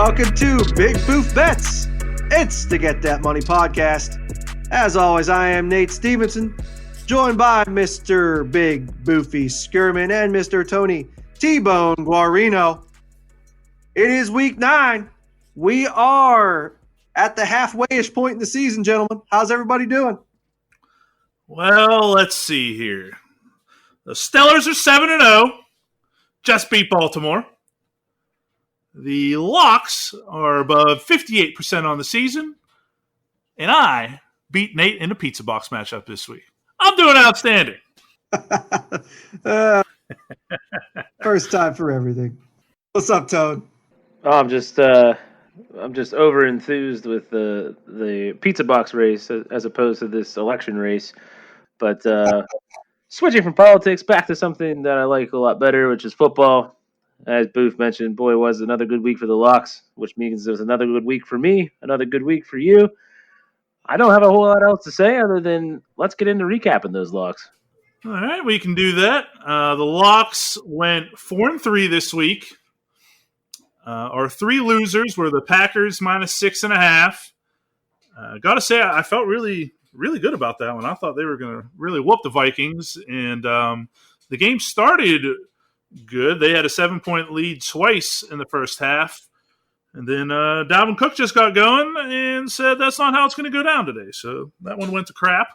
welcome to Big Boof Bets. It's the Get That Money podcast. As always, I am Nate Stevenson, joined by Mr. Big Boofy Skirman and Mr. Tony T-Bone Guarino. It is week 9. We are at the halfway-ish point in the season, gentlemen. How's everybody doing? Well, let's see here. The Stellars are 7-0, just beat Baltimore. The Locks are above 58% on the season, and I beat Nate in a pizza box matchup this week. I'm doing outstanding. First time for everything. What's up, Toad? Oh, I'm just over enthused with the pizza box race as opposed to this election race. But switching from politics back to something that I like a lot better, which is football. As Boof mentioned, boy, was another good week for the Locks, which means there's another good week for me, another good week for you. I don't have a whole lot else to say other than let's get into recapping those Locks. All right, we can do that. The Locks went 4-3 this week. Our 3 losers were the Packers minus 6.5. Got to say, I felt really good about that one. I thought they were going to really whoop the Vikings, and the game started good. They had a 7-point lead twice in the first half, and then Dalvin Cook just got going and said that's not how it's going to go down today. So that one went to crap.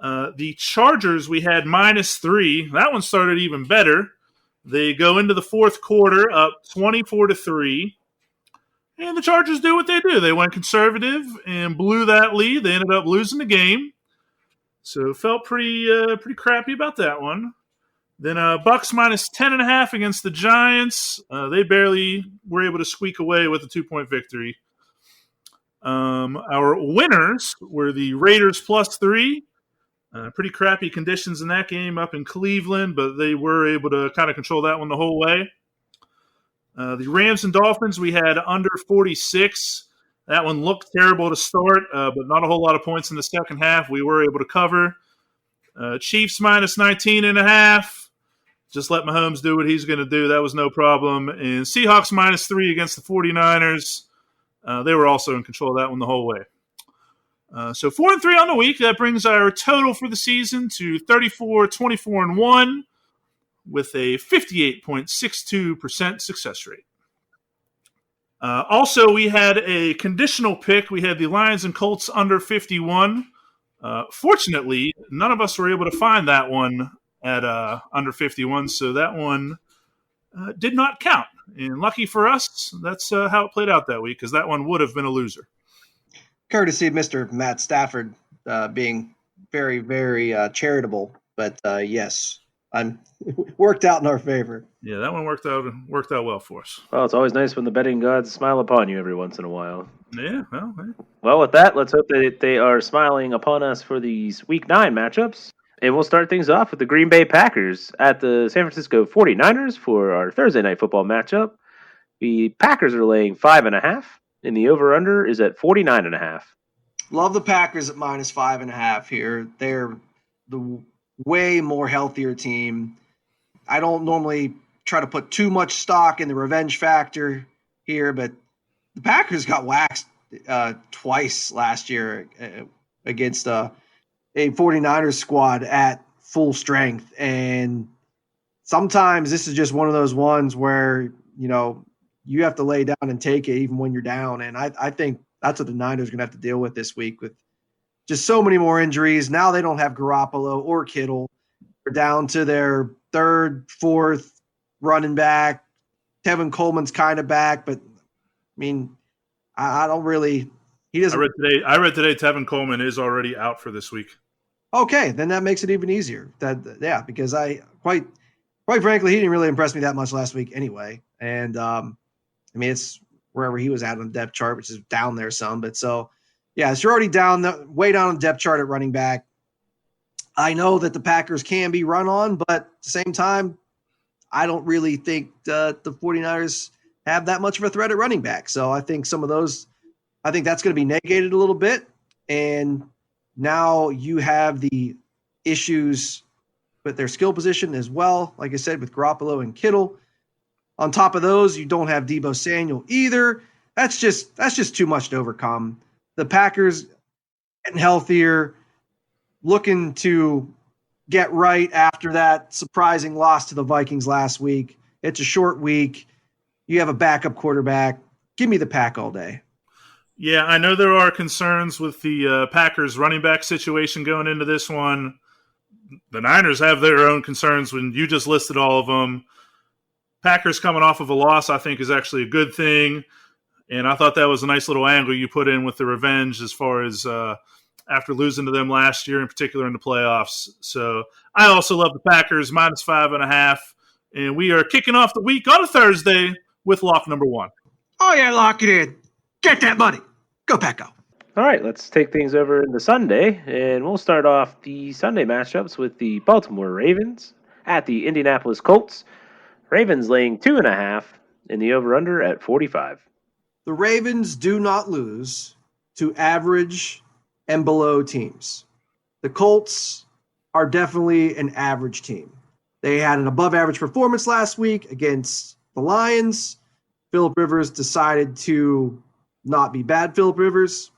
The Chargers, we had minus 3. That one started even better. They go into the fourth quarter up 24-3, and the Chargers do what they do. They went conservative and blew that lead. They ended up losing the game, so felt pretty crappy about that one. Then Bucks minus 10.5 against the Giants. They barely were able to squeak away with a 2-point victory. Our winners were the Raiders plus 3. Pretty crappy conditions in that game up in Cleveland, but they were able to kind of control that one the whole way. The Rams and Dolphins, we had under 46. That one looked terrible to start, but not a whole lot of points in the second half. We were able to cover. Chiefs minus 19.5. Just let Mahomes do what he's going to do. That was no problem. And Seahawks minus 3 against the 49ers. They were also in control of that one the whole way. So 4-3 on the week. That brings our total for the season to 34-24-1 with a 58.62% success rate. Also, we had a conditional pick. We had the Lions and Colts under 51. Fortunately, none of us were able to find that one at under 51, so that one did not count. And lucky for us, that's how it played out that week, because that one would have been a loser. Courtesy of Mr. Matt Stafford being very, very charitable, but yes, worked out in our favor. Yeah, that one worked out well for us. Well, it's always nice when the betting gods smile upon you every once in a while. Yeah, well. Well, with that, let's hope that they are smiling upon us for these Week 9 matchups. And we'll start things off with the Green Bay Packers at the San Francisco 49ers for our Thursday night football matchup. The Packers are laying 5.5, and the over-under is at 49.5. Love the Packers at minus 5.5 here. They're the way more healthier team. I don't normally try to put too much stock in the revenge factor here, but the Packers got waxed twice last year against a 49ers squad at full strength. And sometimes this is just one of those ones where, you have to lay down and take it even when you're down. And I think that's what the Niners are going to have to deal with this week with just so many more injuries. Now they don't have Garoppolo or Kittle. They're down to their third, fourth running back. Tevin Coleman's kind of back, but I don't really – he doesn't – I read today Tevin Coleman is already out for this week. Okay, then that makes it even easier. Because I quite frankly, he didn't really impress me that much last week anyway. And it's wherever he was at on the depth chart, which is down there some. But so, yeah, so you're already way down on the depth chart at running back. I know that the Packers can be run on, but at the same time, I don't really think the 49ers have that much of a threat at running back. So I think that's going to be negated a little bit. And now you have the issues with their skill position as well. Like I said, with Garoppolo and Kittle. On top of those, you don't have Deebo Samuel either. That's just too much to overcome. The Packers getting healthier, looking to get right after that surprising loss to the Vikings last week. It's a short week. You have a backup quarterback. Give me the Pack all day. Yeah, I know there are concerns with the Packers running back situation going into this one. The Niners have their own concerns when you just listed all of them. Packers coming off of a loss, I think, is actually a good thing. And I thought that was a nice little angle you put in with the revenge as far as after losing to them last year, in particular in the playoffs. So I also love the Packers, -5.5. And we are kicking off the week on a Thursday with lock number 1. Oh, yeah, lock it in. Get that money. Go, Pack, go. All right, let's take things over into Sunday, and we'll start off the Sunday matchups with the Baltimore Ravens at the Indianapolis Colts. Ravens laying 2.5 in the over-under at 45. The Ravens do not lose to average and below teams. The Colts are definitely an average team. They had an above-average performance last week against the Lions. Phillip Rivers decided to not be bad Phillip Rivers,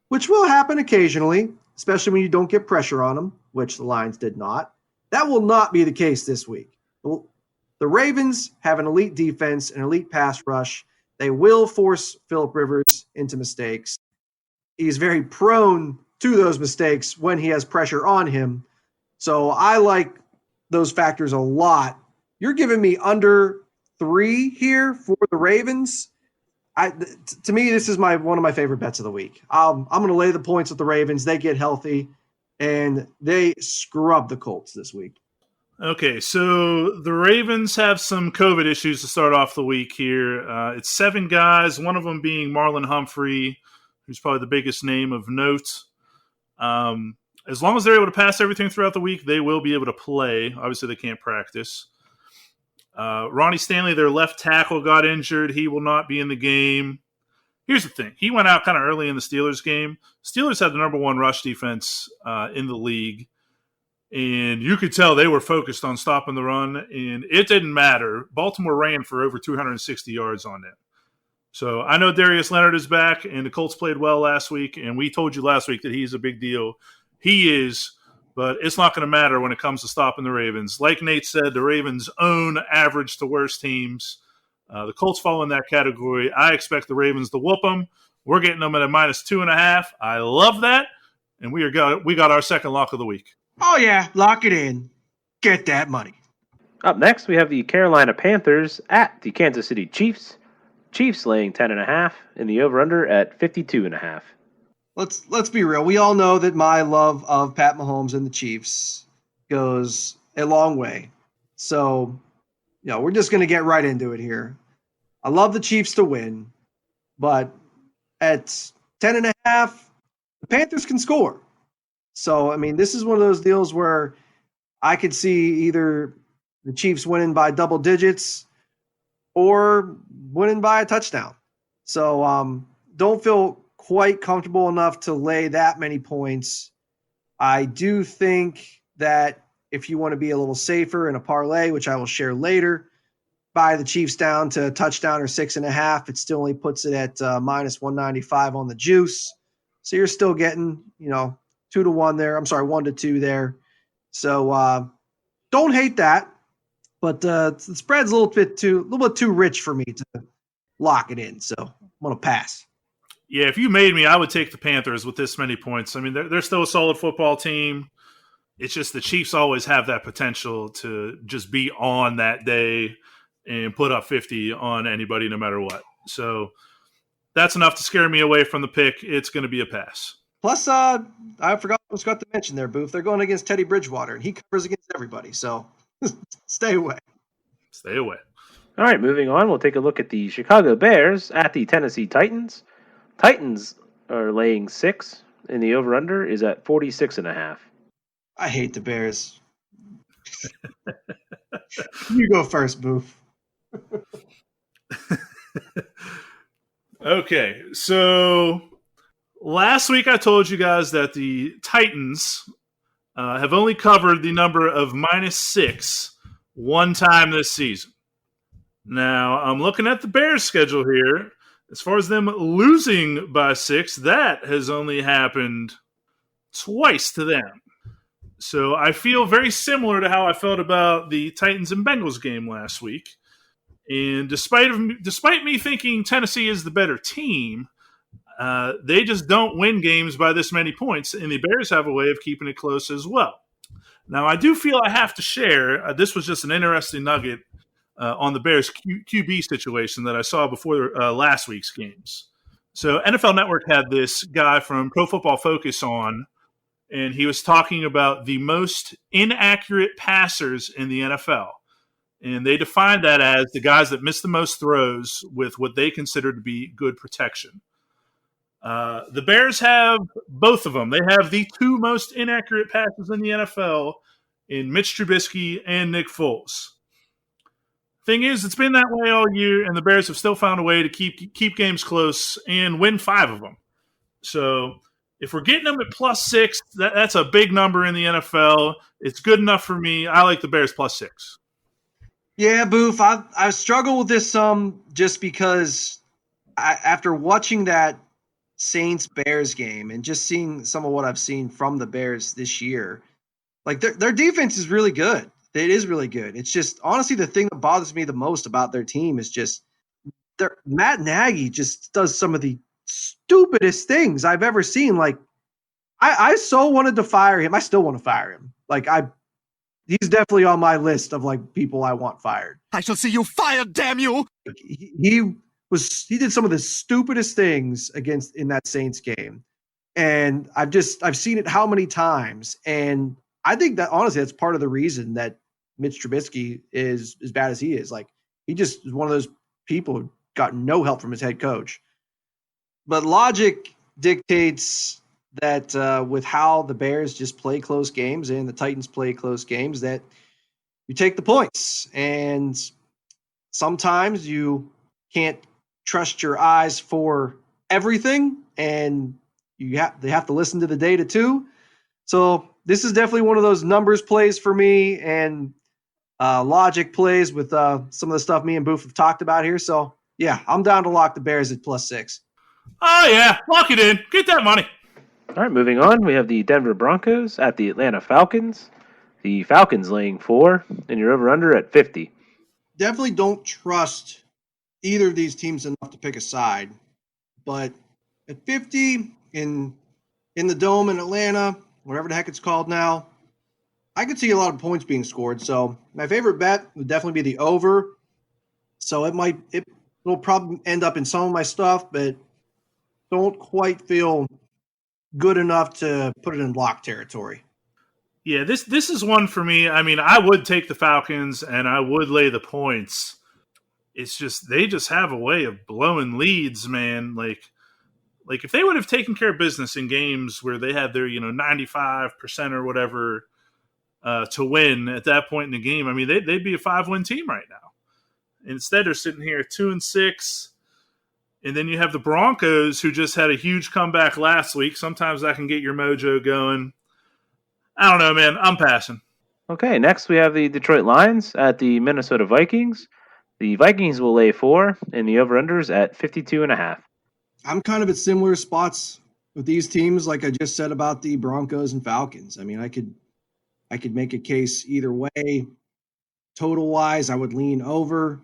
which will happen occasionally, especially when you don't get pressure on them, which the Lions did not. That will not be the case this week. The Ravens have an elite defense, an elite pass rush. They will force Phillip Rivers into mistakes. He's very prone to those mistakes when he has pressure on him. So I like those factors a lot. You're giving me under 3 here for the Ravens. To me, this is one of my favorite bets of the week. I'm going to lay the points with the Ravens. They get healthy, and they scrub the Colts this week. Okay, so the Ravens have some COVID issues to start off the week here. It's 7 guys, one of them being Marlon Humphrey, who's probably the biggest name of note. As long as they're able to pass everything throughout the week, they will be able to play. Obviously, they can't practice. Ronnie Stanley, their left tackle, got injured. He will not be in the game. Here's the thing. He went out kind of early in the Steelers game. Steelers had the number 1 rush defense in the league. And you could tell they were focused on stopping the run, and it didn't matter. Baltimore ran for over 260 yards on them. So I know Darius Leonard is back, and the Colts played well last week, and we told you last week that he's a big deal. He is, but it's not going to matter when it comes to stopping the Ravens. Like Nate said, the Ravens own average to worst teams. The Colts fall in that category. I expect the Ravens to whoop them. We're getting them at a -2.5. I love that, and we got our second lock of the week. Oh, yeah, lock it in. Get that money. Up next, we have the Carolina Panthers at the Kansas City Chiefs. Chiefs laying 10.5 in the over-under at 52.5. Let's be real. We all know that my love of Pat Mahomes and the Chiefs goes a long way. So, we're just going to get right into it here. I love the Chiefs to win, but at 10.5, the Panthers can score. So, this is one of those deals where I could see either the Chiefs winning by double digits or winning by a touchdown. So, don't feel quite comfortable enough to lay that many points. I do think that if you want to be a little safer in a parlay, which I will share later, buy the Chiefs down to a touchdown or 6.5. It still only puts it at -195 on the juice. So you're still getting, 2-1 there. I'm sorry, 1-2 there. So don't hate that, but the spread's a little bit too rich for me to lock it in. So I'm going to pass. Yeah, if you made me, I would take the Panthers with this many points. They're still a solid football team. It's just the Chiefs always have that potential to just be on that day and put up 50 on anybody no matter what. So that's enough to scare me away from the pick. It's going to be a pass. Plus, I forgot to mention there, Boof. They're going against Teddy Bridgewater, and he covers against everybody. So stay away. Stay away. All right, moving on. We'll take a look at the Chicago Bears at the Tennessee Titans. Titans are laying 6, and the over-under is at 46.5. I hate the Bears. You go first, Boof. Okay, so last week I told you guys that the Titans have only covered the number of -6 one time this season. Now, I'm looking at the Bears' schedule here. As far as them losing by 6, that has only happened twice to them. So I feel very similar to how I felt about the Titans and Bengals game last week. And despite me thinking Tennessee is the better team, they just don't win games by this many points, and the Bears have a way of keeping it close as well. Now, I do feel I have to share, this was just an interesting nugget on the Bears QB situation that I saw before last week's games. So NFL Network had this guy from Pro Football Focus on, and he was talking about the most inaccurate passers in the NFL. And they defined that as the guys that miss the most throws with what they consider to be good protection. The Bears have both of them. They have the 2 most inaccurate passes in the NFL in Mitch Trubisky and Nick Foles. Thing is, it's been that way all year, and the Bears have still found a way to keep games close and win 5 of them. So if we're getting them at +6, that's a big number in the NFL. It's good enough for me. I like the Bears +6. Yeah, Boof, I struggle with this some just because after watching that Saints-Bears game and just seeing some of what I've seen from the Bears this year, like their defense is really good. It is really good. It's just honestly the thing that bothers me the most about their team is just Matt Nagy just does some of the stupidest things I've ever seen. Like I so wanted to fire him. I still want to fire him. He's definitely on my list of like people I want fired. I shall see you fired, damn you! He did some of the stupidest things in that Saints game. And I've seen it how many times. And I think that honestly, that's part of the reason that Mitch Trubisky is as bad as he is. Like he just is one of those people who got no help from his head coach. But logic dictates that with how the Bears just play close games and the Titans play close games, that you take the points. And sometimes you can't trust your eyes for everything, and they have to listen to the data too. So this is definitely one of those numbers plays for me, and logic plays with some of the stuff me and Boof have talked about here. So yeah, I'm down to lock the Bears at +6. Oh yeah, lock it in. Get that money. All right, moving on. We have the Denver Broncos at the Atlanta Falcons. The Falcons laying 4, and you're over-under at 50. Definitely don't trust either of these teams enough to pick a side. But at 50 in the Dome in Atlanta, whatever the heck it's called now, I could see a lot of points being scored. So my favorite bet would definitely be the over. So it'll probably end up in some of my stuff, but don't quite feel good enough to put it in lock territory. Yeah, this is one for me. I mean, I would take the Falcons and I would lay the points. It's just they just have a way of blowing leads, man. Like if they would have taken care of business in games where they had their 95% or whatever to win at that point in the game, I mean they'd be a 5-win team right now. Instead, they're sitting here 2-6. And then you have the Broncos, who just had a huge comeback last week. Sometimes that can get your mojo going. I don't know, man. I'm passing. Okay, next we have the Detroit Lions at the Minnesota Vikings. The Vikings will lay 4, and the over-unders at 52.5. I'm kind of at similar spots with these teams, like I just said about the Broncos and Falcons. I mean, I could make a case either way. Total-wise, I would lean over.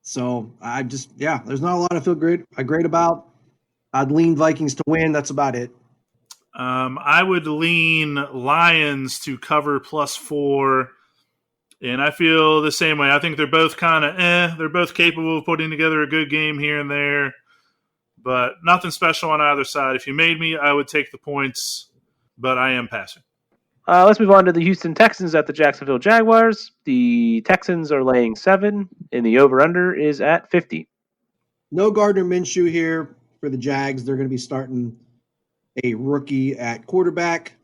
So there's not a lot I feel great about. I'd lean Vikings to win. That's about it. I would lean Lions to cover +4, and I feel the same way. I think they're both kind of They're both capable of putting together a good game here and there, but nothing special on either side. If you made me, I would take the points, but I am passing. Let's move on to the Houston Texans at the Jacksonville Jaguars. The Texans are laying 7, and the over-under is at 50. No Gardner Minshew here for the Jags. They're going to be starting a rookie at quarterback.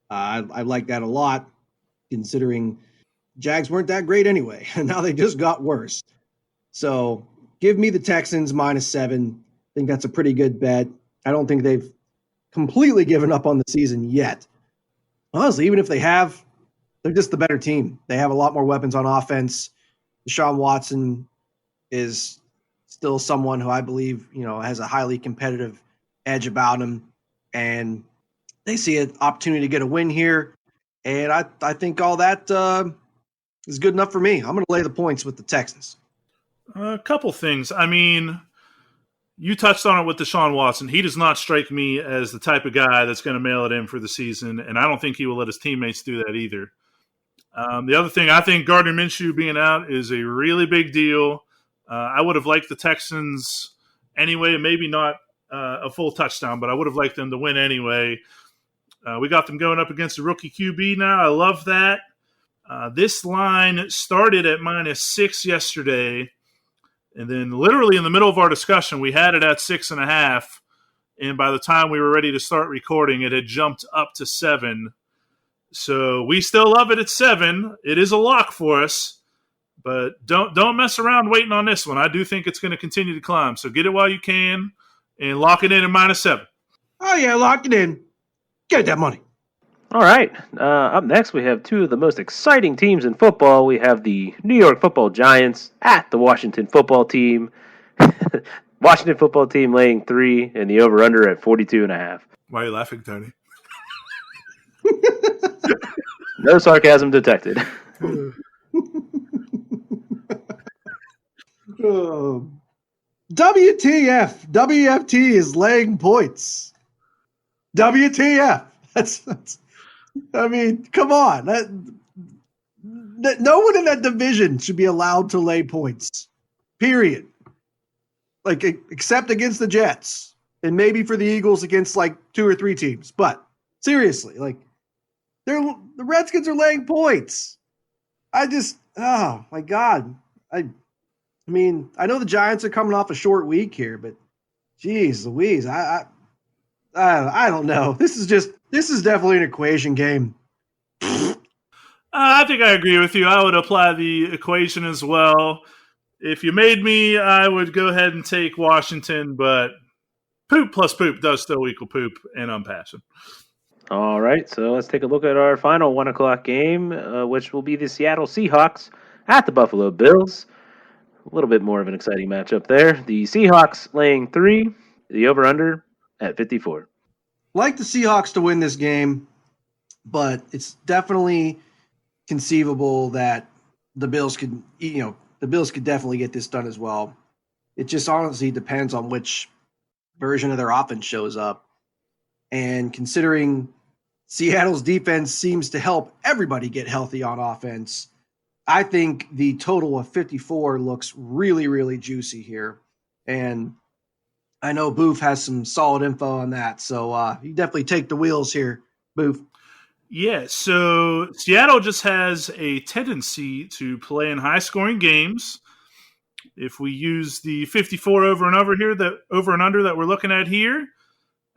I like that a lot, considering Jags weren't that great anyway, and now they just got worse. So give me the Texans -7. I think that's a pretty good bet. I don't think they've completely given up on the season yet. Honestly, even if they have, they're just the better team. They have a lot more weapons on offense. Deshaun Watson is still someone who I believe, has a highly competitive edge about him. And they see an opportunity to get a win here. And I think all that is good enough for me. I'm going to lay the points with the Texans. A couple things. I mean, you touched on it with Deshaun Watson. He does not strike me as the type of guy that's going to mail it in for the season, and I don't think he will let his teammates do that either. The other thing, I think Gardner Minshew being out is a really big deal. I would have liked the Texans anyway, maybe not a full touchdown, but I would have liked them to win anyway. We got them going up against a rookie QB now. I love that. This line started at -6 yesterday, and then literally in the middle of our discussion, we had it at 6.5, and by the time we were ready to start recording, it had jumped up to 7. So we still love it at 7. It is a lock for us, but don't mess around waiting on this one. I do think it's going to continue to climb. So get it while you can and lock it in at -7. Oh, yeah, lock it in. Get that money. All right. Up next, we have two of the most exciting teams in football. We have the New York Football Giants at the Washington Football Team. Washington Football Team laying 3 and the over-under at 42.5. Why are you laughing, Tony? No sarcasm detected. WTF. WFT is laying points. WTF. That's I mean, come on. No one in that division should be allowed to lay points. Period. Like, except against the Jets. And maybe for the Eagles against, 2 or 3 teams. But, seriously, the Redskins are laying points. Oh, my God. I mean, I know the Giants are coming off a short week here, but, geez Louise, I don't know. This is definitely an equation game. I think I agree with you. I would apply the equation as well. If you made me, I would go ahead and take Washington, but poop plus poop does still equal poop, and I'm passing. All right, so let's take a look at our final 1 o'clock game, which will be the Seattle Seahawks at the Buffalo Bills. A little bit more of an exciting matchup there. The Seahawks laying 3, the over-under at 54. Like the Seahawks to win this game, but it's definitely conceivable that the Bills could definitely get this done as well. It just honestly depends on which version of their offense shows up. And considering Seattle's defense seems to help everybody get healthy on offense, I think the total of 54 looks really, really juicy here. And I know Boof has some solid info on that, so you definitely take the wheels here, Boof. Yeah, so Seattle just has a tendency to play in high-scoring games. If we use the 54 over and under that we're looking at here,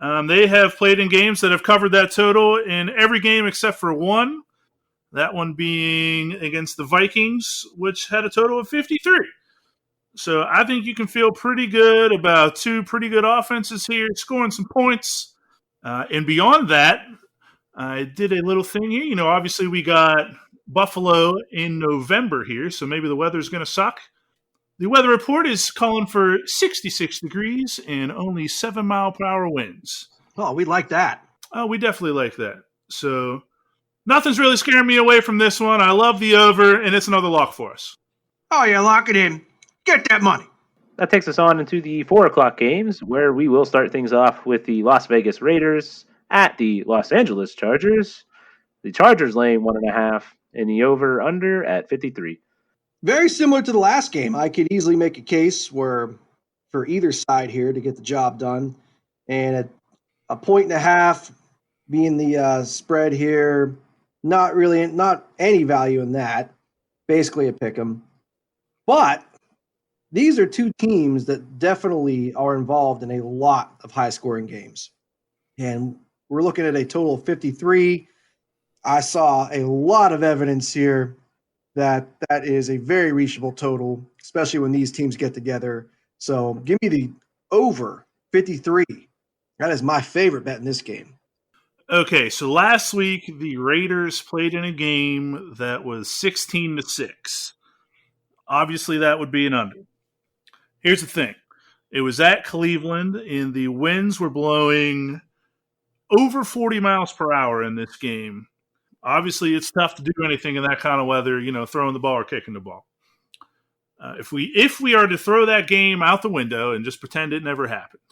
they have played in games that have covered that total in every game except for one. That one being against the Vikings, which had a total of 53. So I think you can feel pretty good about 2 pretty good offenses here, scoring some points. And beyond that, I did a little thing here. Obviously we got Buffalo in November here, so maybe the weather's going to suck. The weather report is calling for 66 degrees and only 7-mile-per-hour winds. Oh, we like that. Oh, we definitely like that. So nothing's really scaring me away from this one. I love the over, and it's another lock for us. Oh, yeah, lock it in. Get that money. That takes us on into the 4 o'clock games, where we will start things off with the Las Vegas Raiders at the Los Angeles Chargers. The Chargers laying 1.5 and the over-under at 53. Very similar to the last game. I could easily make a case for either side here to get the job done. And at 1.5 being the spread here, not any value in that. Basically a pick 'em. But these are 2 teams that definitely are involved in a lot of high-scoring games. And we're looking at a total of 53. I saw a lot of evidence here that is a very reachable total, especially when these teams get together. So give me the over 53. That is my favorite bet in this game. Okay, so last week the Raiders played in a game that was 16-6. Obviously that would be an under. Here's the thing. It was at Cleveland, and the winds were blowing over 40 miles per hour in this game. Obviously, it's tough to do anything in that kind of weather, throwing the ball or kicking the ball. If we are to throw that game out the window and just pretend it never happened,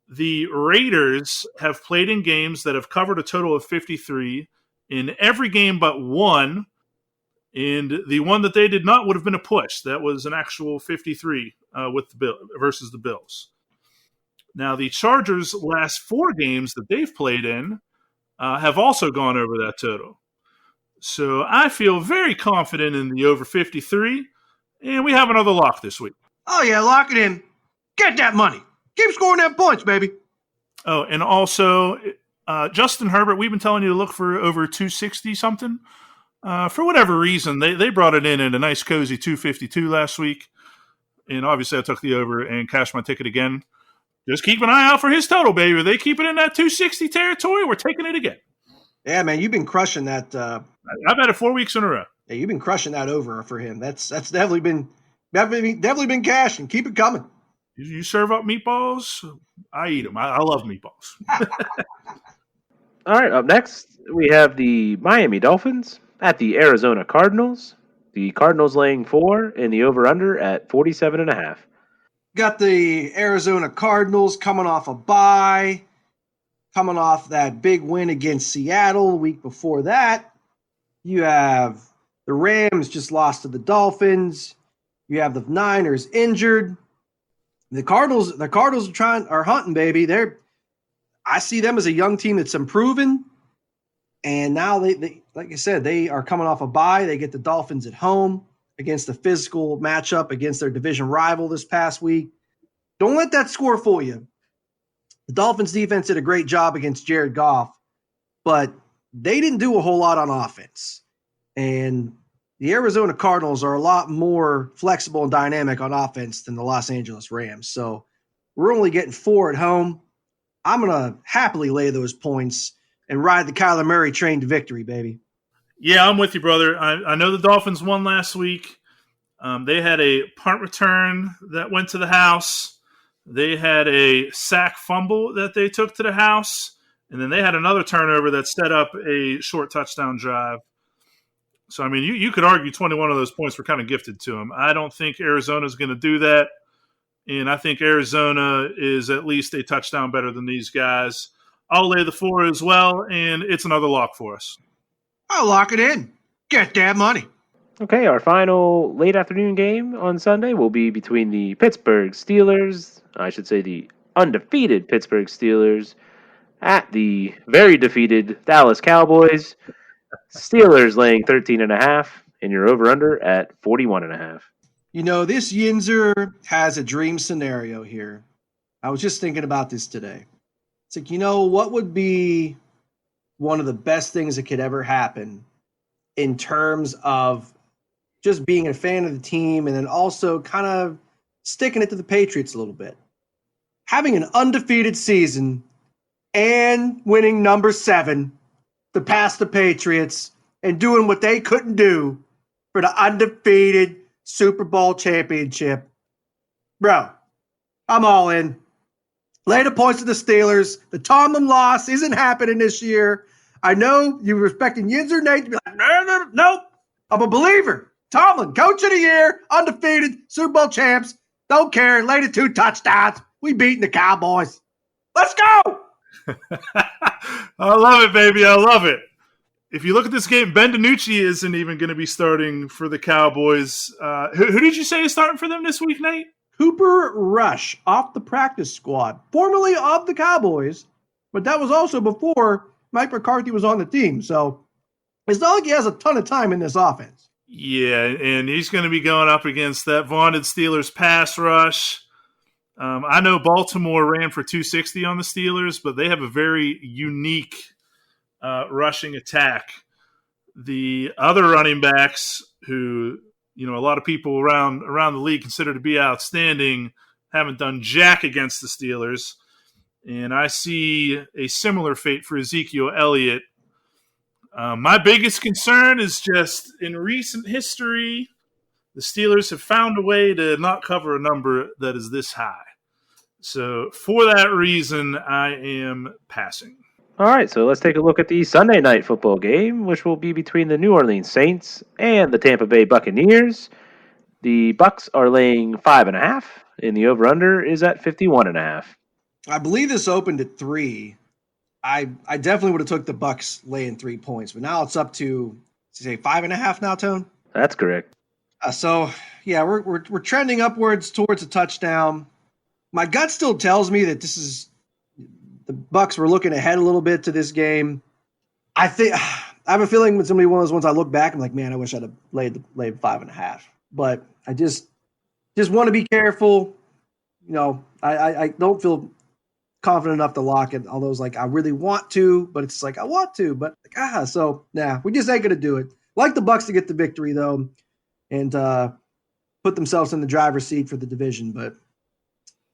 the Raiders have played in games that have covered a total of 53 in every game but one, and the one that they did not would have been a push. That was an actual 53 with the Bill versus the Bills. Now, the Chargers' last 4 games that they've played in have also gone over that total. So I feel very confident in the over 53, and we have another lock this week. Oh, yeah, lock it in. Get that money. Keep scoring them points, baby. Oh, and also, Justin Herbert, we've been telling you to look for over 260-something. For whatever reason, they brought it in at a nice, cozy 252 last week. And obviously, I took the over and cashed my ticket again. Just keep an eye out for his total, baby. If they keep it in that 260 territory, we're taking it again. Yeah, man, you've been crushing that. I've had it 4 weeks in a row. Yeah, you've been crushing that over for him. That's definitely been cashing. Keep it coming. You serve up meatballs, I eat them. I love meatballs. All right, up next, we have the Miami Dolphins at the Arizona Cardinals. The Cardinals laying 4 and the over-under at 47.5. Got the Arizona Cardinals coming off a bye, coming off that big win against Seattle the week before that. You have the Rams just lost to the Dolphins. You have the Niners injured. The Cardinals are hunting, baby. I see them as a young team that's improving. And now they like I said, they are coming off a bye. They get the Dolphins at home against a physical matchup against their division rival this past week. Don't let that score fool you. The Dolphins defense did a great job against Jared Goff, but they didn't do a whole lot on offense. And the Arizona Cardinals are a lot more flexible and dynamic on offense than the Los Angeles Rams. So we're only getting 4 at home. I'm going to happily lay those points and ride the Kyler Murray train to victory, baby. Yeah, I'm with you, brother. I know the Dolphins won last week. They had a punt return that went to the house. They had a sack fumble that they took to the house. And then they had another turnover that set up a short touchdown drive. So, I mean, you could argue 21 of those points were kind of gifted to them. I don't think Arizona's going to do that. And I think Arizona is at least a touchdown better than these guys. I'll lay the 4 as well, and it's another lock for us. I'll lock it in. Get that money. Okay, our final late afternoon game on Sunday will be between the Pittsburgh Steelers, I should say the undefeated Pittsburgh Steelers, at the very defeated Dallas Cowboys. Steelers laying 13.5, and your over-under at 41.5. You know, this Yinzer has a dream scenario here. I was just thinking about this today. It's like, what would be one of the best things that could ever happen in terms of just being a fan of the team and then also kind of sticking it to the Patriots a little bit? Having an undefeated season and winning number 7 to pass the Patriots and doing what they couldn't do for the undefeated Super Bowl championship. Bro, I'm all in. Lay the points to the Steelers. The Tomlin loss isn't happening this year. I know you're respecting Yinzer Nate to be like, no. I'm a believer. Tomlin, coach of the year, undefeated, Super Bowl champs. Don't care. Lay the 2 touchdowns. We beating the Cowboys. Let's go. I love it, baby. I love it. If you look at this game, Ben DiNucci isn't even going to be starting for the Cowboys. Who did you say is starting for them this week, Nate? Cooper Rush off the practice squad, formerly of the Cowboys, but that was also before Mike McCarthy was on the team. So it's not like he has a ton of time in this offense. Yeah, and he's going to be going up against that vaunted Steelers pass rush. I know Baltimore ran for 260 on the Steelers, but they have a very unique rushing attack. The other running backs who, a lot of people around the league consider to be outstanding haven't done jack against the Steelers. And I see a similar fate for Ezekiel Elliott. My biggest concern is just in recent history, the Steelers have found a way to not cover a number that is this high. So for that reason, I am passing. All right, so let's take a look at the Sunday night football game, which will be between the New Orleans Saints and the Tampa Bay Buccaneers. The Bucks are laying 5.5, and the over/under is at 51.5. I believe this opened at 3. I definitely would have took the Bucks laying 3 points, but now it's up to say 5.5 now, Tone. That's correct. So yeah, we're trending upwards towards a touchdown. My gut still tells me that this is the Bucks were looking ahead a little bit to this game. I have a feeling when somebody one of those ones I look back, I'm like, man, I wish I'd have laid 5.5. But I just want to be careful. I don't feel confident enough to lock it. Although it's like I really want to, but it's like I want to, but so we just ain't gonna do it. Like the Bucks to get the victory though, and put themselves in the driver's seat for the division, but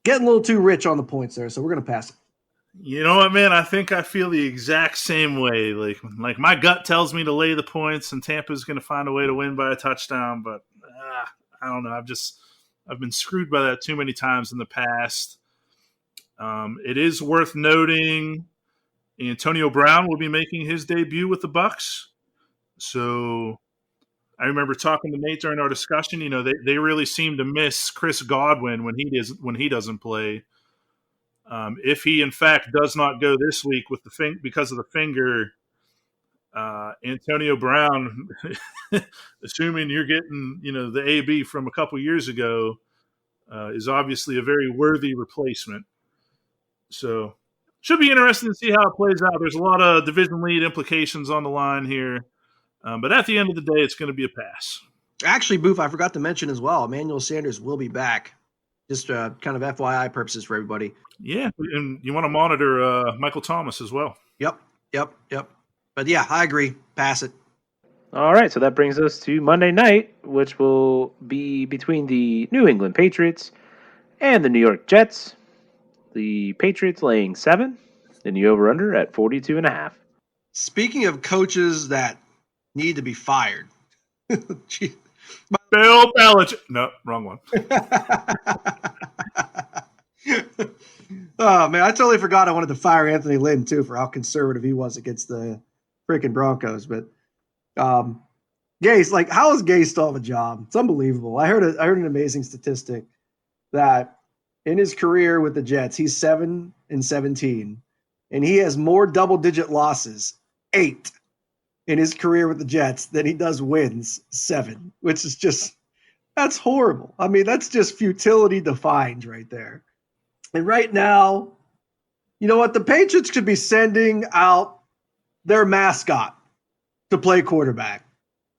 getting a little too rich on the points there, so we're gonna pass it. You know what, man? I think I feel the exact same way. Like my gut tells me to lay the points, and Tampa's going to find a way to win by a touchdown. But I don't know. I've been screwed by that too many times in the past. It is worth noting Antonio Brown will be making his debut with the Bucks. So I remember talking to Nate during our discussion. They really seem to miss Chris Godwin when he doesn't play. If he in fact does not go this week with because of the finger, Antonio Brown, assuming you're getting the AB from a couple years ago, is obviously a very worthy replacement. So should be interesting to see how it plays out. There's a lot of division lead implications on the line here, but at the end of the day, it's going to be a pass. Actually, Boof, I forgot to mention as well, Emmanuel Sanders will be back. Just kind of FYI purposes for everybody. Yeah, and you want to monitor Michael Thomas as well. Yep. But yeah, I agree. Pass it. All right, so that brings us to Monday night, which will be between the New England Patriots and the New York Jets. The Patriots laying 7, and the over/under at 42.5. Speaking of coaches that need to be fired. Bill Belichick. No, wrong one. Oh, man, I totally forgot I wanted to fire Anthony Lynn, too, for how conservative he was against the freaking Broncos. But Gase, how is Gase still have a job? It's unbelievable. I heard an amazing statistic that in his career with the Jets, he's 7-17, and he has more double-digit losses, 8, in his career with the Jets than he does wins, 7, which is just – that's horrible. I mean, that's just futility defined right there. And right now, you know what? The Patriots could be sending out their mascot to play quarterback,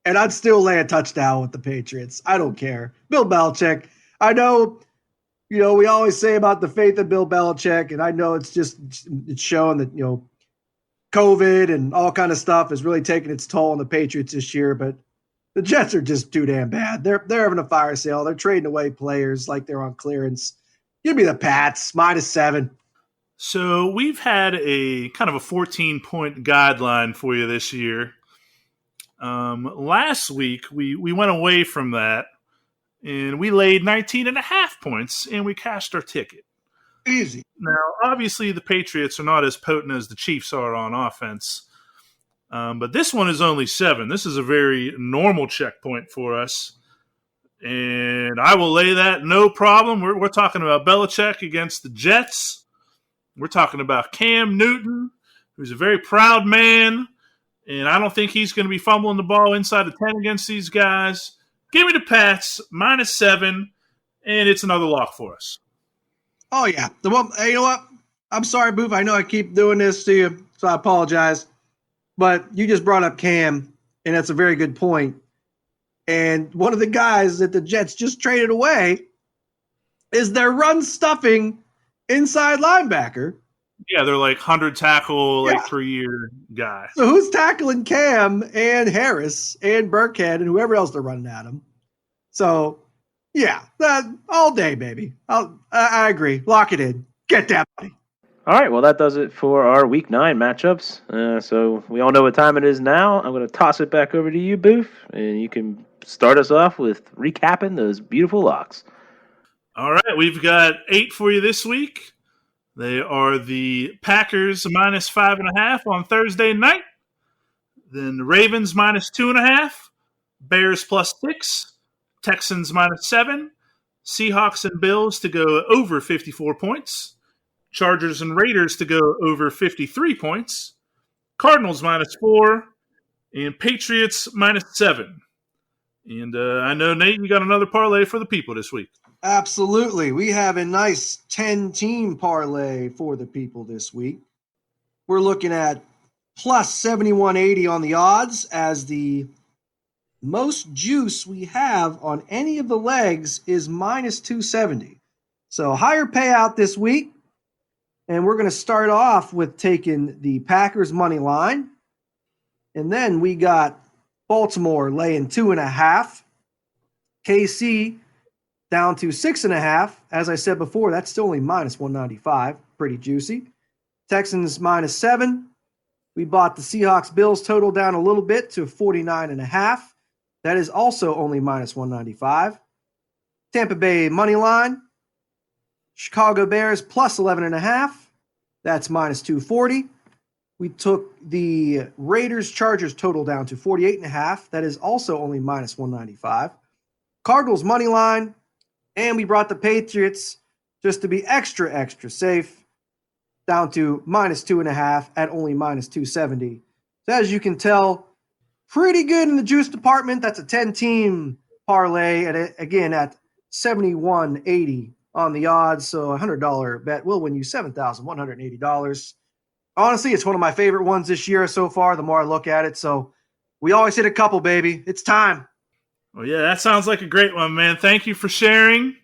and I'd still lay a touchdown with the Patriots. I don't care. Bill Belichick, I know – we always say about the faith of Bill Belichick, and I know it's showing that, COVID and all kind of stuff is really taking its toll on the Patriots this year, but the Jets are just too damn bad. They're having a fire sale. They're trading away players like they're on clearance. Give me the Pats, -7. So we've had a kind of a 14-point guideline for you this year. Last week, we went away from that, and we laid 19.5 points, and we cashed our ticket. Easy. Now, obviously, the Patriots are not as potent as the Chiefs are on offense, but this one is only 7. This is a very normal checkpoint for us, and I will lay that no problem. We're talking about Belichick against the Jets. We're talking about Cam Newton, who's a very proud man, and I don't think he's going to be fumbling the ball inside the 10 against these guys. Give me the Pats, -7, and it's another lock for us. Oh, yeah. Hey, you know what? I'm sorry, Boof. I know I keep doing this to you, so I apologize. But you just brought up Cam, and that's a very good point. And one of the guys that the Jets just traded away is their run-stuffing inside linebacker. Yeah, they're 100 tackle per year guy. So who's tackling Cam and Harris and Burkhead and whoever else they're running at him? So, yeah, all day, baby. I agree. Lock it in. Get that money. All right, well, that does it for our Week 9 matchups. So we all know what time it is now. I'm going to toss it back over to you, Boof, and you can start us off with recapping those beautiful locks. All right, we've got 8 for you this week. They are the Packers minus 5.5 on Thursday night. Then the Ravens minus 2.5. Bears plus 6. Texans minus 7. Seahawks and Bills to go over 54 points. Chargers and Raiders to go over 53 points. Cardinals minus 4. And Patriots minus 7. And I know, Nate, you got another parlay for the people this week. Absolutely. We have a nice 10-team parlay for the people this week. We're looking at plus 7180 on the odds as the most juice we have on any of the legs is minus 270. So higher payout this week. And we're going to start off with taking the Packers money line. And then we got Baltimore laying 2.5. KC down to 6.5. As I said before, that's still only minus 195. Pretty juicy. Texans minus 7. We bought the Seahawks Bills total down a little bit to 49.5. That is also only minus 195. Tampa Bay money line. Chicago Bears plus 11.5. That's minus 240. We took the Raiders Chargers total down to 48.5. That is also only minus 195. Cardinals money line. And we brought the Patriots, just to be extra safe, down to minus 2.5 at only minus 270. So as you can tell, pretty good in the juice department. That's a 10-team parlay, again at 71.80 on the odds. So a $100 bet will win you $7,180. Honestly, it's one of my favorite ones this year so far, the more I look at it. So we always hit a couple, baby. It's time. Well, yeah, that sounds like a great one, man. Thank you for sharing.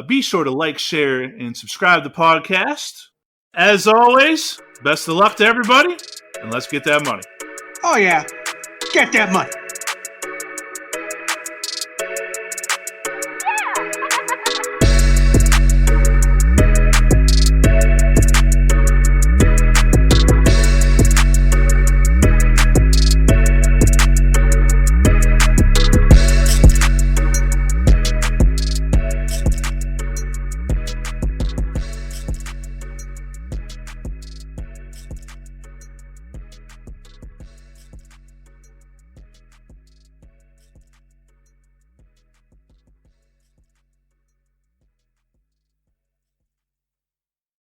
Be sure to like, share, and subscribe to the podcast. As always, best of luck to everybody, and let's get that money. Oh, yeah. Get that money.